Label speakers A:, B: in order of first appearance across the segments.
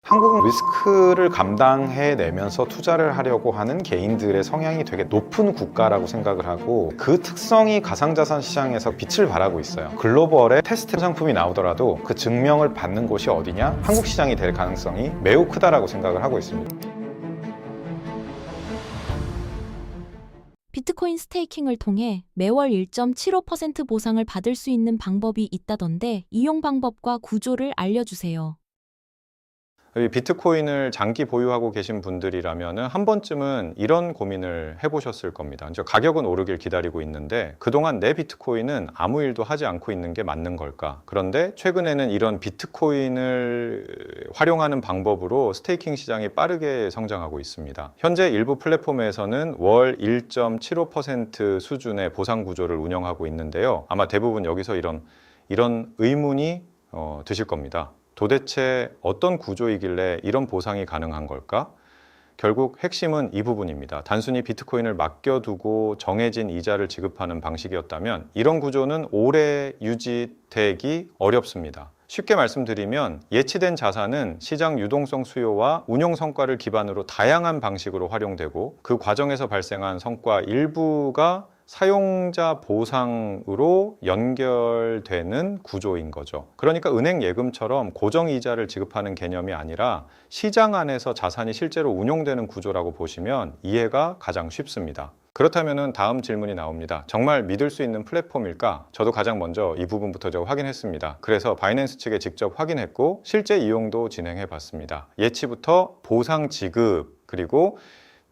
A: 한국은 리스크를 감당해내면서 투자를 하려고 하는 개인들의 성향이 되게 높은 국가라고 생각을 하고, 그 특성이 가상자산 시장에서 빛을 발하고 있어요. 글로벌에 테스트 상품이 나오더라도 그 증명을 받는 곳이 어디냐? 한국 시장이 될 가능성이 매우 크다라고 생각을 하고 있습니다.
B: 비트코인 스테이킹을 통해 매월 1.75% 보상을 받을 수 있는 방법이 있다던데 이용 방법과 구조를 알려주세요.
A: 비트코인을 장기 보유하고 계신 분들이라면 한 번쯤은 이런 고민을 해보셨을 겁니다. 가격은 오르길 기다리고 있는데 그동안 내 비트코인은 아무 일도 하지 않고 있는 게 맞는 걸까? 그런데 최근에는 이런 비트코인을 활용하는 방법으로 스테이킹 시장이 빠르게 성장하고 있습니다. 현재 일부 플랫폼에서는 월 1.75% 수준의 보상 구조를 운영하고 있는데요. 아마 대부분 여기서 이런 의문이 드실 겁니다. 도대체 어떤 구조이길래 이런 보상이 가능한 걸까? 결국 핵심은 이 부분입니다. 단순히 비트코인을 맡겨두고 정해진 이자를 지급하는 방식이었다면 이런 구조는 오래 유지되기 어렵습니다. 쉽게 말씀드리면 예치된 자산은 시장 유동성 수요와 운용 성과를 기반으로 다양한 방식으로 활용되고, 그 과정에서 발생한 성과 일부가 사용자 보상으로 연결되는 구조인 거죠. 그러니까 은행 예금처럼 고정 이자를 지급하는 개념이 아니라 시장 안에서 자산이 실제로 운용되는 구조라고 보시면 이해가 가장 쉽습니다. 그렇다면 다음 질문이 나옵니다. 정말 믿을 수 있는 플랫폼일까? 저도 가장 먼저 이 부분부터 제가 확인했습니다. 그래서 바이낸스 측에 직접 확인했고 실제 이용도 진행해 봤습니다. 예치부터 보상 지급, 그리고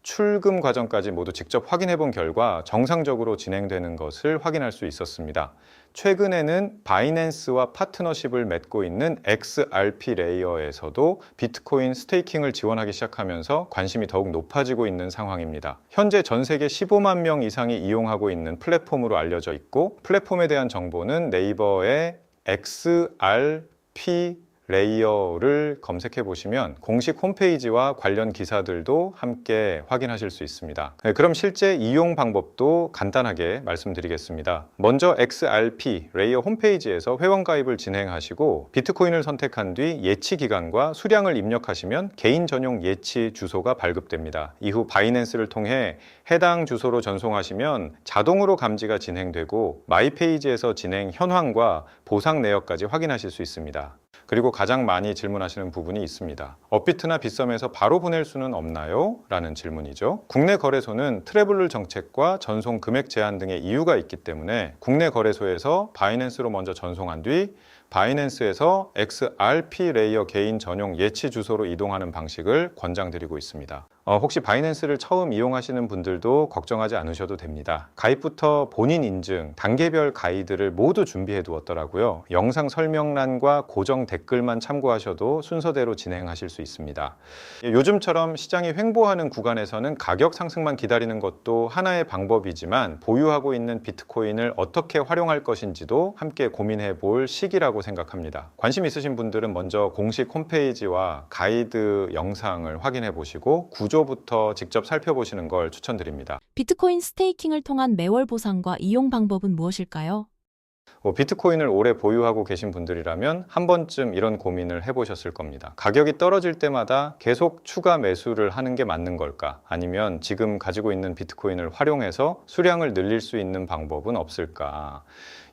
A: 출금 과정까지 모두 직접 확인해 본 결과 정상적으로 진행되는 것을 확인할 수 있었습니다. 최근에는 바이낸스와 파트너십을 맺고 있는 XRP 레이어에서도 비트코인 스테이킹을 지원하기 시작하면서 관심이 더욱 높아지고 있는 상황입니다. 현재 전 세계 15만 명 이상이 이용하고 있는 플랫폼으로 알려져 있고, 플랫폼에 대한 정보는 네이버의 XRP 레이어를 검색해 보시면 공식 홈페이지와 관련 기사들도 함께 확인하실 수 있습니다. 그럼 실제 이용 방법도 간단하게 말씀드리겠습니다. 먼저 XRP 레이어 홈페이지에서 회원 가입을 진행하시고 비트코인을 선택한 뒤 예치 기간과 수량을 입력하시면 개인 전용 예치 주소가 발급됩니다. 이후 바이낸스를 통해 해당 주소로 전송하시면 자동으로 감지가 진행되고 마이 페이지에서 진행 현황과 보상 내역까지 확인하실 수 있습니다. 그리고 가장 많이 질문하시는 부분이 있습니다. 업비트나 빗썸에서 바로 보낼 수는 없나요? 라는 질문이죠. 국내 거래소는 트래블룰 정책과 전송 금액 제한 등의 이유가 있기 때문에 국내 거래소에서 바이낸스로 먼저 전송한 뒤 바이낸스에서 XRP 레이어 개인 전용 예치 주소로 이동하는 방식을 권장드리고 있습니다. 혹시 바이낸스를 처음 이용하시는 분들도 걱정하지 않으셔도 됩니다. 가입부터 본인 인증, 단계별 가이드를 모두 준비해 두었더라고요. 영상 설명란과 고정 댓글만 참고하셔도 순서대로 진행하실 수 있습니다. 요즘처럼 시장이 횡보하는 구간에서는 가격 상승만 기다리는 것도 하나의 방법이지만 보유하고 있는 비트코인을 어떻게 활용할 것인지도 함께 고민해 볼 시기라고 생각합니다. 관심 있으신 분들은 먼저 공식 홈페이지와 가이드 영상을 확인해 보시고 구조부터 직접 살펴보시는 걸 추천드립니다.
B: 비트코인 스테이킹을 통한 매월 보상과 이용 방법은 무엇일까요?
A: 비트코인을 오래 보유하고 계신 분들이라면 한 번쯤 이런 고민을 해보셨을 겁니다. 가격이 떨어질 때마다 계속 추가 매수를 하는 게 맞는 걸까? 아니면 지금 가지고 있는 비트코인을 활용해서 수량을 늘릴 수 있는 방법은 없을까?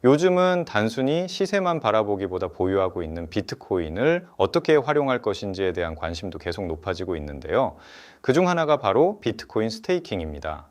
A: 요즘은 단순히 시세만 바라보기보다 보유하고 있는 비트코인을 어떻게 활용할 것인지에 대한 관심도 계속 높아지고 있는데요. 그중 하나가 바로 비트코인 스테이킹입니다.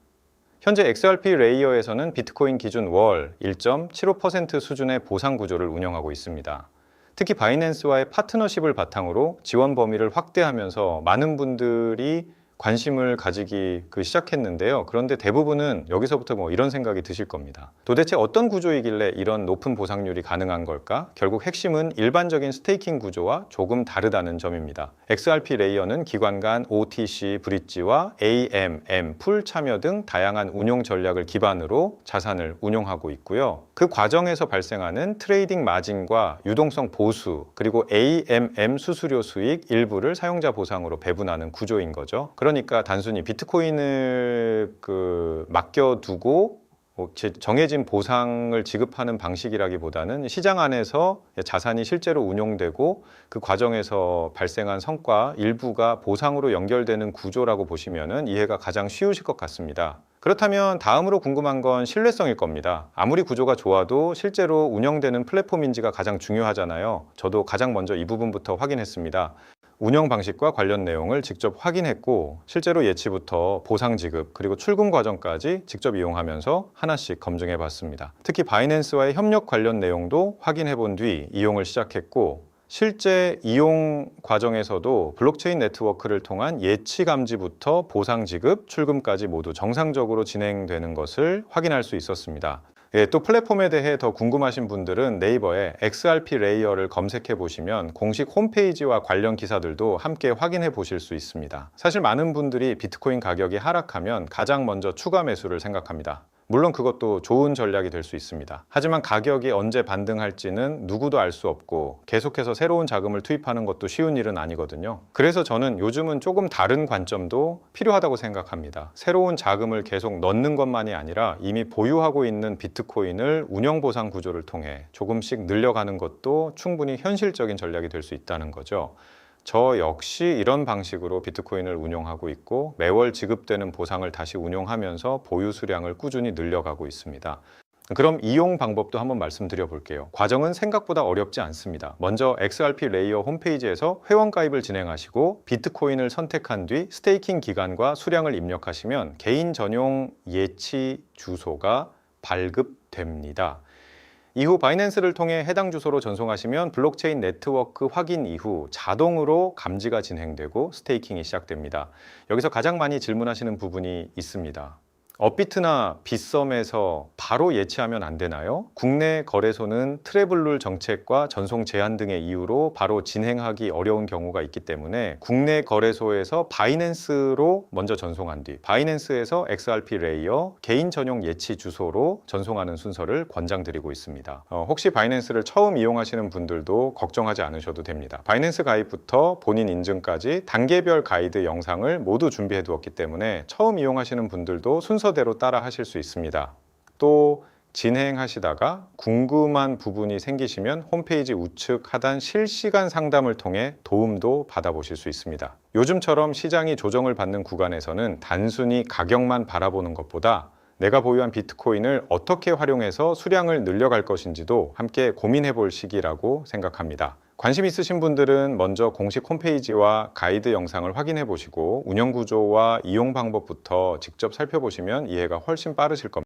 A: 현재 XRP 레이어에서는 비트코인 기준 월 1.75% 수준의 보상 구조를 운영하고 있습니다. 특히 바이낸스와의 파트너십을 바탕으로 지원 범위를 확대하면서 많은 분들이 관심을 가지기 시작했는데요. 그런데 대부분은 여기서부터 이런 생각이 드실 겁니다. 도대체 어떤 구조이길래 이런 높은 보상률이 가능한 걸까? 결국 핵심은 일반적인 스테이킹 구조와 조금 다르다는 점입니다. XRP 레이어는 기관 간 OTC, 브릿지와 AMM, 풀 참여 등 다양한 운용 전략을 기반으로 자산을 운용하고 있고요. 그 과정에서 발생하는 트레이딩 마진과 유동성 보수, 그리고 AMM 수수료 수익 일부를 사용자 보상으로 배분하는 구조인 거죠. 그러니까 단순히 비트코인을 맡겨두고 정해진 보상을 지급하는 방식이라기보다는 시장 안에서 자산이 실제로 운용되고 그 과정에서 발생한 성과 일부가 보상으로 연결되는 구조라고 보시면은 이해가 가장 쉬우실 것 같습니다. 그렇다면 다음으로 궁금한 건 신뢰성일 겁니다. 아무리 구조가 좋아도 실제로 운영되는 플랫폼인지가 가장 중요하잖아요. 저도 가장 먼저 이 부분부터 확인했습니다. 운영 방식과 관련 내용을 직접 확인했고 실제로 예치부터 보상 지급 그리고 출금 과정까지 직접 이용하면서 하나씩 검증해 봤습니다. 특히 바이낸스와의 협력 관련 내용도 확인해 본 뒤 이용을 시작했고 실제 이용 과정에서도 블록체인 네트워크를 통한 예치 감지부터 보상 지급, 출금까지 모두 정상적으로 진행되는 것을 확인할 수 있었습니다. 또 플랫폼에 대해 더 궁금하신 분들은 네이버에 XRP 레이어를 검색해 보시면 공식 홈페이지와 관련 기사들도 함께 확인해 보실 수 있습니다. 사실 많은 분들이 비트코인 가격이 하락하면 가장 먼저 추가 매수를 생각합니다. 물론 그것도 좋은 전략이 될 수 있습니다. 하지만 가격이 언제 반등할지는 누구도 알 수 없고 계속해서 새로운 자금을 투입하는 것도 쉬운 일은 아니거든요. 그래서 저는 요즘은 조금 다른 관점도 필요하다고 생각합니다. 새로운 자금을 계속 넣는 것만이 아니라 이미 보유하고 있는 비트코인을 운영 보상 구조를 통해 조금씩 늘려가는 것도 충분히 현실적인 전략이 될 수 있다는 거죠. 저 역시 이런 방식으로 비트코인을 운용하고 있고 매월 지급되는 보상을 다시 운용하면서 보유 수량을 꾸준히 늘려가고 있습니다. 그럼 이용 방법도 한번 말씀드려 볼게요. 과정은 생각보다 어렵지 않습니다. 먼저 XRP 레이어 홈페이지에서 회원 가입을 진행하시고 비트코인을 선택한 뒤 스테이킹 기간과 수량을 입력하시면 개인 전용 예치 주소가 발급됩니다. 이후 바이낸스를 통해 해당 주소로 전송하시면 블록체인 네트워크 확인 이후 자동으로 감지가 진행되고 스테이킹이 시작됩니다. 여기서 가장 많이 질문하시는 부분이 있습니다. 업비트나 빗썸에서 바로 예치하면 안 되나요? 국내 거래소는 트래블룰 정책과 전송 제한 등의 이유로 바로 진행하기 어려운 경우가 있기 때문에 국내 거래소에서 바이낸스로 먼저 전송한 뒤 바이낸스에서 XRP 레이어 개인 전용 예치 주소로 전송하는 순서를 권장드리고 있습니다. 혹시 바이낸스를 처음 이용하시는 분들도 걱정하지 않으셔도 됩니다. 바이낸스 가입부터 본인 인증까지 단계별 가이드 영상을 모두 준비해 두었기 때문에 처음 이용하시는 분들도 순서대로 따라 하실 수 있습니다. 또 진행하시다가 궁금한 부분이 생기시면 홈페이지 우측 하단 실시간 상담을 통해 도움도 받아보실 수 있습니다. 요즘처럼 시장이 조정을 받는 구간에서는 단순히 가격만 바라보는 것보다 내가 보유한 비트코인을 어떻게 활용해서 수량을 늘려갈 것인지도 함께 고민해 볼 시기라고 생각합니다. 관심 있으신 분들은 먼저 공식 홈페이지와 가이드 영상을 확인해 보시고 운영 구조와 이용 방법부터 직접 살펴보시면 이해가 훨씬 빠르실 겁니다.